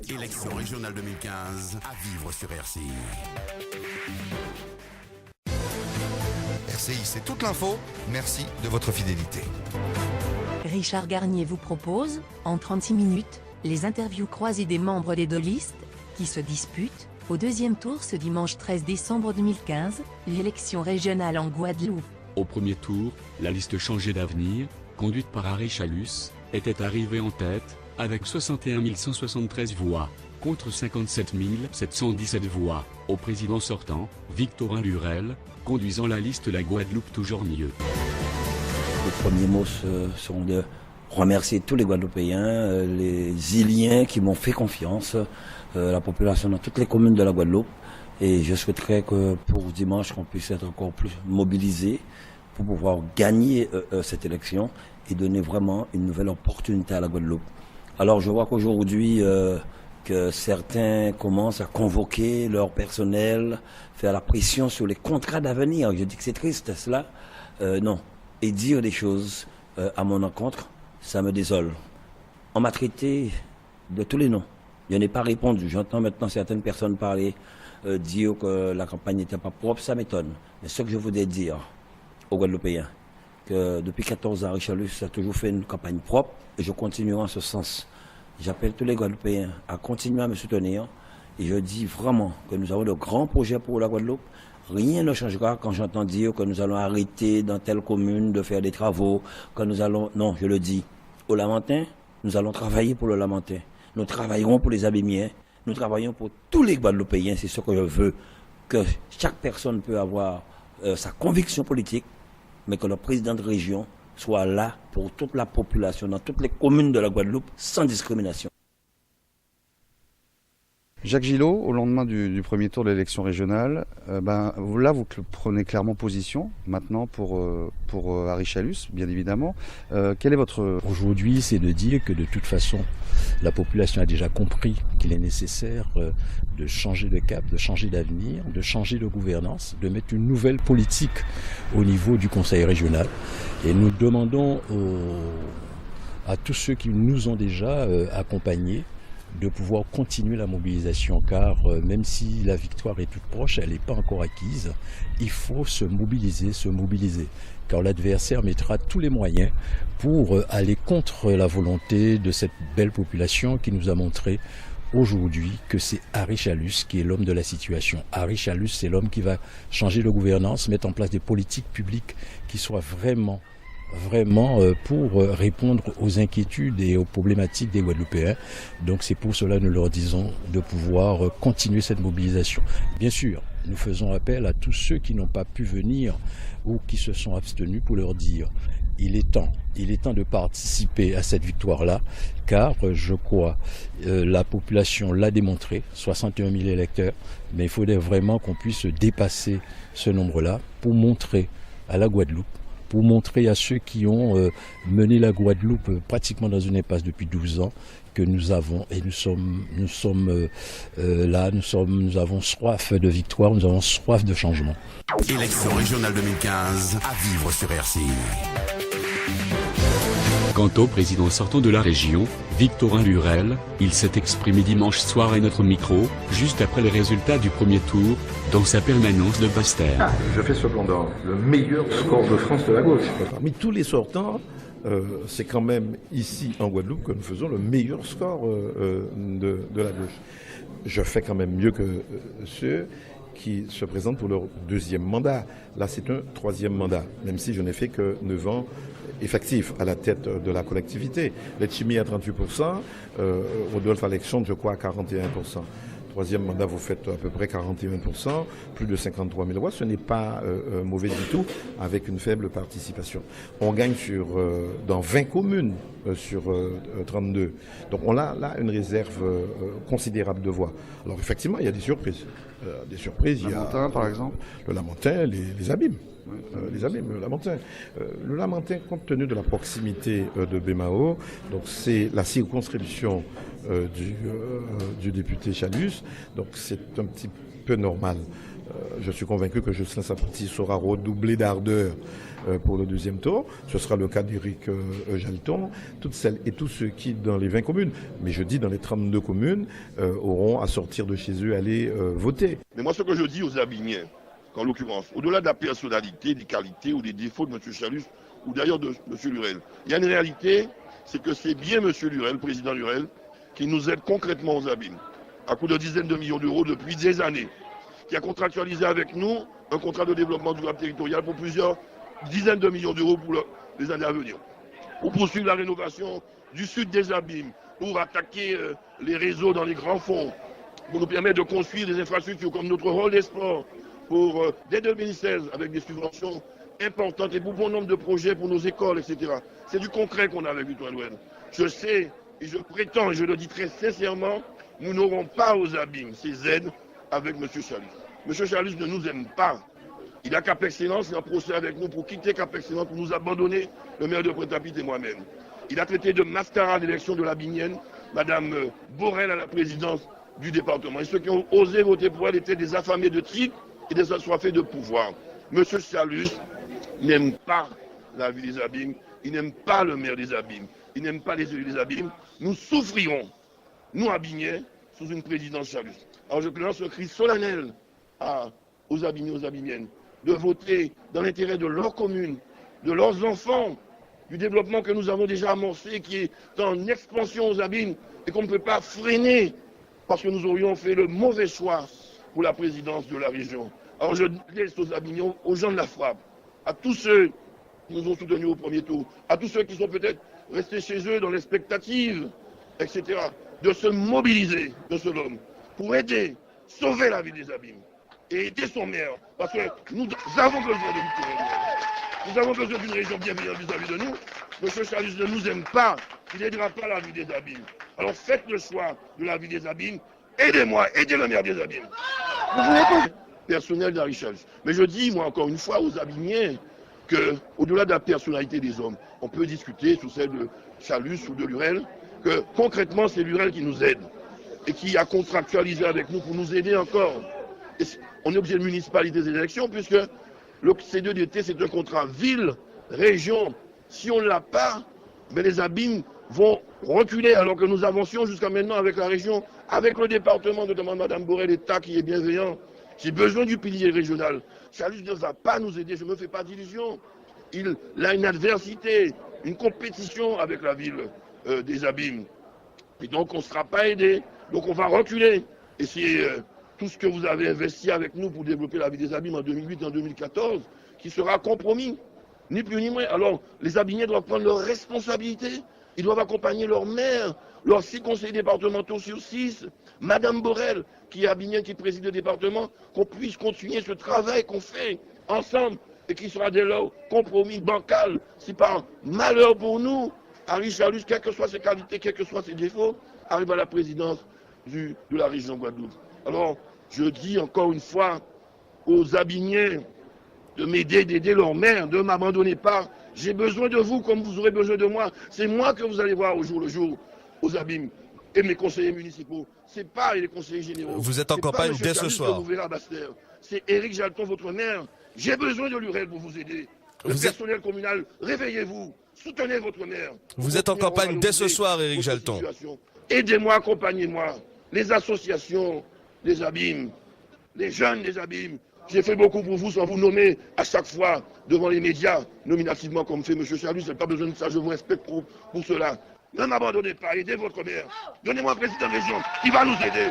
Élection régionale 2015 à vivre sur RCI. RCI, c'est toute l'info. Merci de votre fidélité. Richard Garnier vous propose, en 36 minutes, les interviews croisées des membres des deux listes, qui se disputent, au deuxième tour ce dimanche 13 décembre 2015, l'élection régionale en Guadeloupe. Au premier tour, la liste Changer d'avenir, conduite par Harry Chalus, était arrivée en tête, avec 61 173 voix, contre 57 717 voix, au président sortant, Victorin Lurel, conduisant la liste La Guadeloupe toujours mieux. Les premiers mots sont de remercier tous les Guadeloupéens, les Iliens qui m'ont fait confiance, la population dans toutes les communes de la Guadeloupe. Et je souhaiterais que pour dimanche, qu'on puisse être encore plus mobilisés pour pouvoir gagner cette élection et donner vraiment une nouvelle opportunité à la Guadeloupe. Alors je vois qu'aujourd'hui, que certains commencent à convoquer leur personnel, faire la pression sur les contrats d'avenir. Je dis que c'est triste cela. Non. Et dire des choses à mon encontre, ça me désole. On m'a traité de tous les noms. Je n'ai pas répondu. J'entends maintenant certaines personnes parler, dire que la campagne n'était pas propre, ça m'étonne. Mais ce que je voudrais dire aux Guadeloupéens, que depuis 14 ans, Richard Chalus a toujours fait une campagne propre et je continuerai en ce sens. J'appelle tous les Guadeloupéens à continuer à me soutenir et je dis vraiment que nous avons de grands projets pour la Guadeloupe. Rien ne changera quand j'entends dire que nous allons arrêter dans telle commune de faire des travaux, que nous allons... Non, je le dis. Au Lamentin, nous allons travailler pour le Lamentin. Nous travaillerons pour les Abémiens. Nous travaillons pour tous les Guadeloupéens. C'est ce que je veux. Que chaque personne peut avoir sa conviction politique, mais que le président de région soit là pour toute la population, dans toutes les communes de la Guadeloupe, sans discrimination. Jacques Gillot, au lendemain du premier tour de l'élection régionale, là vous prenez clairement position maintenant pour Harry Chalus, bien évidemment. Quel est votre... Aujourd'hui, c'est de dire que de toute façon, la population a déjà compris qu'il est nécessaire de changer de cap, de changer d'avenir, de changer de gouvernance, de mettre une nouvelle politique au niveau du conseil régional. Et nous demandons à tous ceux qui nous ont déjà accompagnés de pouvoir continuer la mobilisation, car même si la victoire est toute proche, elle n'est pas encore acquise. Il faut se mobiliser, car l'adversaire mettra tous les moyens pour aller contre la volonté de cette belle population qui nous a montré aujourd'hui que c'est Harry Chalus qui est l'homme de la situation. Harry Chalus, c'est l'homme qui va changer de gouvernance, mettre en place des politiques publiques qui soient vraiment pour répondre aux inquiétudes et aux problématiques des Guadeloupéens. Donc c'est pour cela que nous leur disons de pouvoir continuer cette mobilisation. Bien sûr, nous faisons appel à tous ceux qui n'ont pas pu venir ou qui se sont abstenus pour leur dire il est temps de participer à cette victoire-là, car je crois la population l'a démontré, 61 000 électeurs, mais il faudrait vraiment qu'on puisse dépasser ce nombre-là pour montrer à la Guadeloupe, pour montrer à ceux qui ont mené la Guadeloupe pratiquement dans une impasse depuis 12 ans, que nous avons et nous sommes là, nous avons soif de victoire, nous avons soif de changement. Élection régionale 2015 à vivre sur RCI. Quant au président sortant de la région, Victorin Lurel, il s'est exprimé dimanche soir à notre micro, juste après les résultats du premier tour, dans sa permanence de Basse-Terre. Je fais cependant le meilleur score de France de la gauche. Parmi tous les sortants, c'est quand même ici en Guadeloupe que nous faisons le meilleur score de la gauche. Je fais quand même mieux que ceux qui se présentent pour leur deuxième mandat. Là, c'est un troisième mandat, même si je n'ai fait que 9 ans effectifs à la tête de la collectivité. Letchimy à 38%, Rodolphe Alexandre, je crois, à 41%. Troisième mandat, vous faites à peu près 41%, plus de 53 000 voix. Ce n'est pas mauvais du tout, avec une faible participation. On gagne dans 20 communes sur 32. Donc on a là une réserve considérable de voix. Alors effectivement, il y a des surprises. Le Lamentin, par exemple. Le Lamentin, les abîmes. Les abîmes, le Lamentin. Le Lamentin, compte tenu de la proximité de Bémao, donc c'est la circonscription du député Chalus, donc c'est un petit peu normal. Je suis convaincu que Jocelyn Sapristi saura redoubler d'ardeur pour le deuxième tour. Ce sera le cas d'Éric Jalton. Toutes celles et tous ceux qui, dans les 20 communes, mais je dis dans les 32 communes, auront à sortir de chez eux, aller voter. Mais moi, ce que je dis aux Abimiens, qu'en l'occurrence, au-delà de la personnalité, des qualités ou des défauts de M. Chalus, ou d'ailleurs de M. Lurel, il y a une réalité, c'est que c'est bien M. Lurel, le président Lurel, qui nous aide concrètement aux Abîmes, à coup de dizaines de millions d'euros depuis des années, qui a contractualisé avec nous un contrat de développement durable territorial pour plusieurs dizaines de millions d'euros pour les années à venir, pour poursuivre la rénovation du sud des Abîmes, pour attaquer les réseaux dans les grands fonds, pour nous permettre de construire des infrastructures comme notre rôle des sports, pour dès 2016 avec des subventions importantes et pour bon nombre de projets pour nos écoles, etc. C'est du concret qu'on a avec Victoire-Noël. Je sais et je prétends, et je le dis très sincèrement, nous n'aurons pas aux Abîmes ces aides avec M. Chalus. M. Chalus ne nous aime pas. Il a Cap Excellence, il a un procès avec nous pour quitter Cap Excellence, pour nous abandonner, le maire de Pointe-à-Pitre et moi-même. Il a traité de mascarade l'élection de la Binienne, Mme Borel à la présidence du département. Et ceux qui ont osé voter pour elle étaient des affamés de titres et des assoiffés de pouvoir. M. Chalus n'aime pas la ville des Abîmes, il n'aime pas le maire des Abîmes, il n'aime pas les élus des Abîmes. Nous souffrirons, nous Abimiens, sous une présidence Chalus. Alors je lance un cri solennel aux Abimiens, aux Abimiennes, de voter dans l'intérêt de leur commune, de leurs enfants, du développement que nous avons déjà amorcé, qui est en expansion aux Abîmes et qu'on ne peut pas freiner parce que nous aurions fait le mauvais choix pour la présidence de la région. Alors je laisse aux Abimiens, aux gens de la frappe, à tous ceux qui nous ont soutenus au premier tour, à tous ceux qui sont peut-être restés chez eux dans l'expectative, etc., de se mobiliser de ce homme pour aider, sauver la ville des Abîmes et aider son maire. Parce que nous avons besoin de Victoire. Nous avons besoin d'une région bienveillante vis-à-vis de nous. M. Chalus ne nous aime pas. Il n'aidera pas la ville des Abîmes. Alors faites le choix de la ville des Abîmes. Aidez-moi, aidez le maire des Abîmes. Personnel d'Henri Chalus. Mais je dis, moi, encore une fois, aux Abimiens, qu'au-delà de la personnalité des hommes, on peut discuter sous celle de Chalus ou de Lurel, que concrètement, c'est Lurel qui nous aide et qui a contractualisé avec nous pour nous aider encore. Et on est obligé de municipaliser des élections puisque le C2DT, c'est un contrat ville-région. Si on ne l'a pas, ben les Abîmes vont reculer alors que nous avancions jusqu'à maintenant avec la région, avec le département, notamment Mme Borel, l'État qui est bienveillant. J'ai besoin du pilier régional. Chalus ne va pas nous aider, je ne me fais pas d'illusions. Il a une adversité, une compétition avec la ville des Abîmes. Et donc on ne sera pas aidé. Donc on va reculer. Et c'est tout ce que vous avez investi avec nous pour développer la ville des Abîmes en 2008 et en 2014 qui sera compromis. Ni plus ni moins. Alors les Abimiens doivent prendre leurs responsabilités. Ils doivent accompagner leur maire, leurs 6 conseillers départementaux sur 6, Mme Borel, qui est Abimienne, qui préside le département, qu'on puisse continuer ce travail qu'on fait ensemble et qui sera dès lors compromis bancal. Si par malheur pour nous, Henri Chalus, quelles que soient ses qualités, quels que soient ses défauts, arrive à la présidence de la région Guadeloupe. Alors, je dis encore une fois aux Abimiens de m'aider, d'aider leur maire, de ne m'abandonner pas. J'ai besoin de vous comme vous aurez besoin de moi. C'est moi que vous allez voir au jour le jour aux Abîmes et mes conseillers municipaux. C'est pas les conseillers généraux. Vous êtes en campagne dès ce soir. C'est Éric Jalton, votre maire. J'ai besoin de Lurel pour vous aider. Le personnel communal, réveillez-vous. Soutenez votre maire. Vous êtes en campagne dès ce soir, Éric Jalton. Aidez-moi, accompagnez-moi. Les associations des Abîmes, les jeunes des Abîmes. J'ai fait beaucoup pour vous sans vous nommer à chaque fois devant les médias, nominativement comme fait M. Chalus. Je n'ai pas besoin de ça, je vous respecte pour cela. Ne m'abandonnez pas, aidez votre maire. Donnez-moi un président de région qui va nous aider.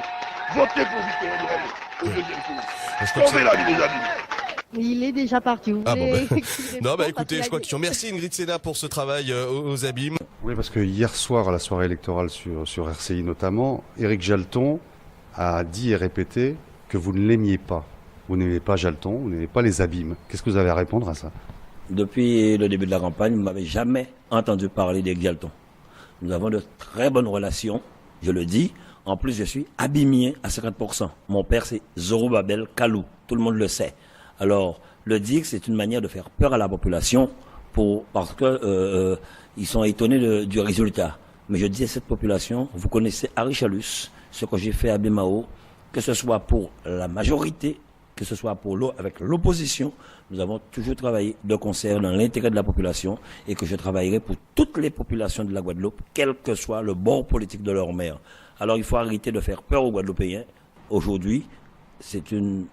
Votez pour Victor Noël au deuxième tour. Sauvez la vie des Abîmes. Il est déjà parti. Vous non, écoutez, je crois qu'il merci Ingrid Sénat pour ce travail aux Abîmes. Oui, parce que hier soir, à la soirée électorale sur RCI notamment, Éric Jalton a dit et répété que vous ne l'aimiez pas. Vous n'aimez pas Jalton, vous n'aimez pas les Abîmes. Qu'est-ce que vous avez à répondre à ça? Depuis le début de la campagne, vous ne m'avez jamais entendu parler d'Éric Jalton. Nous avons de très bonnes relations, je le dis. En plus, je suis abimien à 50%. Mon père, c'est Zorobabel Kalou. Tout le monde le sait. Alors, le dire, c'est une manière de faire peur à la population parce que ils sont étonnés du résultat. Mais je dis à cette population, vous connaissez Henri Chalus, ce que j'ai fait à Bemao, que ce soit pour la majorité que ce soit avec l'opposition, nous avons toujours travaillé de concert dans l'intérêt de la population et que je travaillerai pour toutes les populations de la Guadeloupe, quel que soit le bord politique de leur maire. Alors il faut arrêter de faire peur aux Guadeloupéens. Aujourd'hui, c'est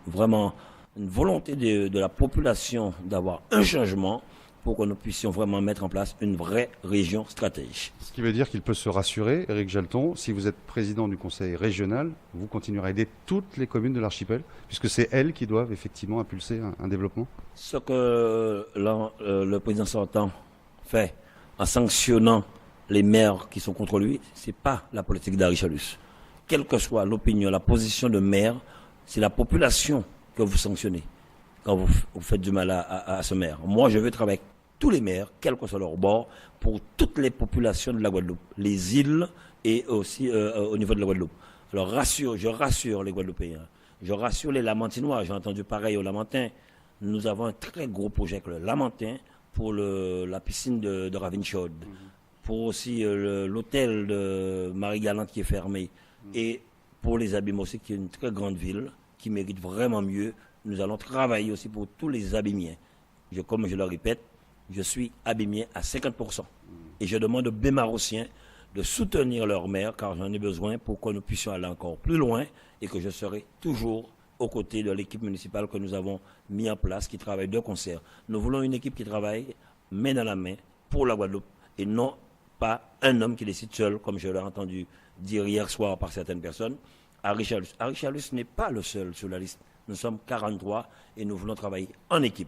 vraiment une volonté de la population d'avoir un changement pour que nous puissions vraiment mettre en place une vraie région stratégique. Ce qui veut dire qu'il peut se rassurer, Éric Jalton, si vous êtes président du conseil régional, vous continuerez à aider toutes les communes de l'archipel, puisque c'est elles qui doivent effectivement impulser un développement. Ce que le président sortant fait en sanctionnant les maires qui sont contre lui, ce n'est pas la politique d'Henri Chalus. Quelle que soit l'opinion, la position de maire, c'est la population que vous sanctionnez quand vous faites du mal à ce maire. Moi, je veux travailler avec tous les maires, quel que soit leur bord, pour toutes les populations de la Guadeloupe, les îles et aussi au niveau de la Guadeloupe. Alors je rassure les Guadeloupéens, je rassure les Lamentinois, j'ai entendu pareil aux Lamentins. Nous avons un très gros projet avec le Lamentin pour la piscine de Ravine-Chaude, pour aussi l'hôtel de Marie-Galante qui est fermé, et pour les Abîmes aussi, qui est une très grande ville, qui mérite vraiment mieux. Nous allons travailler aussi pour tous les Abîmiens. Comme je le répète, je suis abîmien à 50%. Et je demande aux Bémarossiens de soutenir leur maire, car j'en ai besoin pour que nous puissions aller encore plus loin et que je serai toujours aux côtés de l'équipe municipale que nous avons mis en place, qui travaille de concert. Nous voulons une équipe qui travaille main dans la main pour la Guadeloupe et non pas un homme qui décide seul, comme je l'ai entendu dire hier soir par certaines personnes. Henri Chalus n'est pas le seul sur la liste. Nous sommes 43 et nous voulons travailler en équipe.